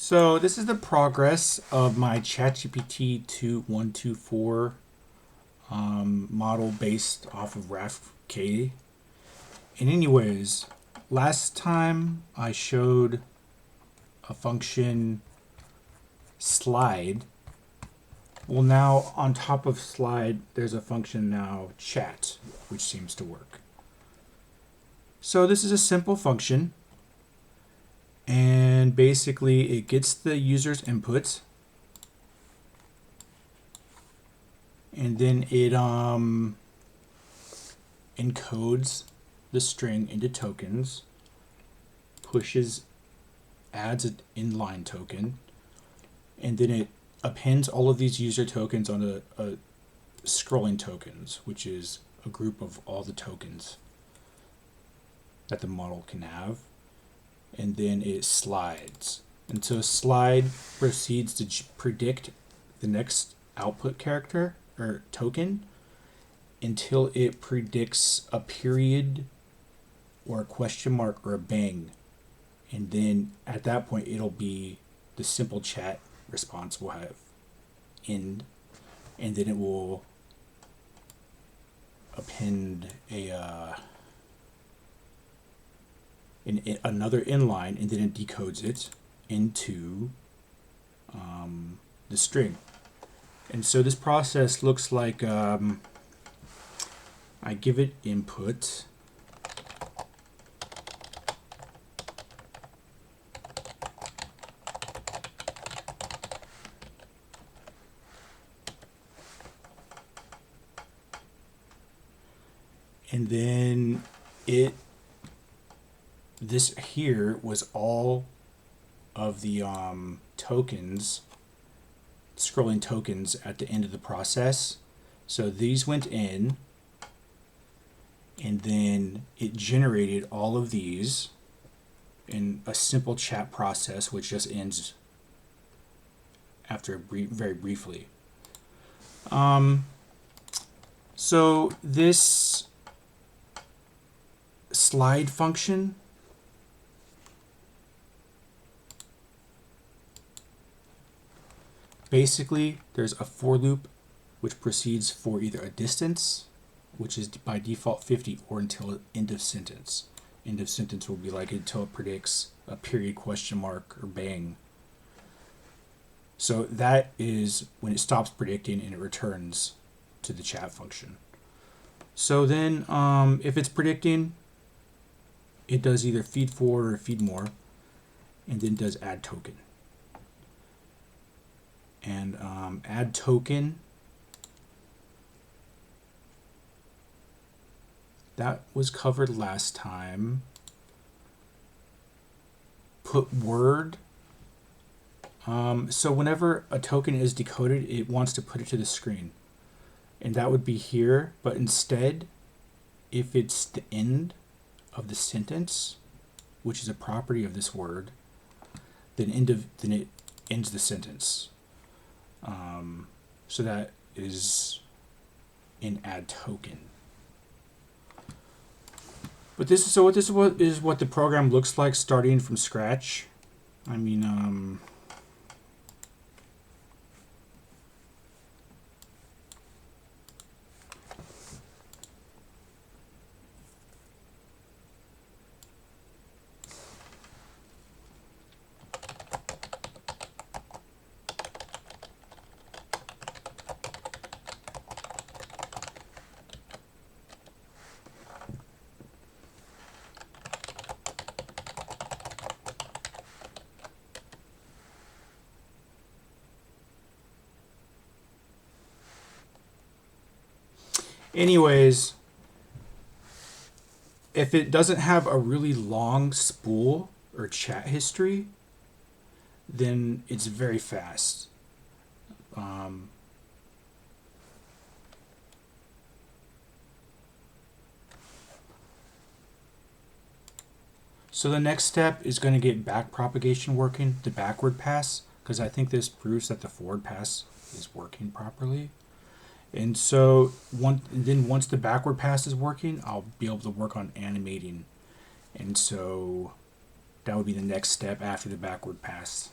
So this is the progress of my GPT124 model based off of RaffK C. And anyways, last time I showed a function slide. Well, now on top of slide, there's a function now chat, which seems to work. So this is a simple function. And basically it gets the user's input and then it encodes the string into tokens, adds an inline token, and then it appends all of these user tokens on a scrolling tokens, which is a group of all the tokens that the model can have. And then it slides. And so slide proceeds to predict the next output character or token until it predicts a period or a question mark or a bang. And then at that point it'll be the simple chat response will have end, and then it will append another inline, and then it decodes it into the string. And so this process looks like I give it input, and then this here was all of the tokens, scrolling tokens at the end of the process. So these went in, and then it generated all of these in a simple chat process, which just ends after very briefly. So this slide function basically, there's a for loop which proceeds for either a distance, which is by default 50, or until end of sentence. End of sentence will be like until it predicts a period, question mark, or bang. So that is when it stops predicting and it returns to the chat function. So then if it's predicting, it does either feed forward or feed more, and then does add token. And add token, that was covered last time. Put word, so whenever a token is decoded, it wants to put it to the screen, and that would be here. But instead, if it's the end of the sentence, which is a property of this word, then it ends the sentence. So that is in add token. But this is what the program looks like starting from scratch. I mean, anyways, if it doesn't have a really long spool or chat history, then it's very fast. So the next step is going to get back propagation working, the backward pass, because I think this proves that the forward pass is working properly. And so once the backward pass is working, I'll be able to work on animating. And so that would be the next step after the backward pass.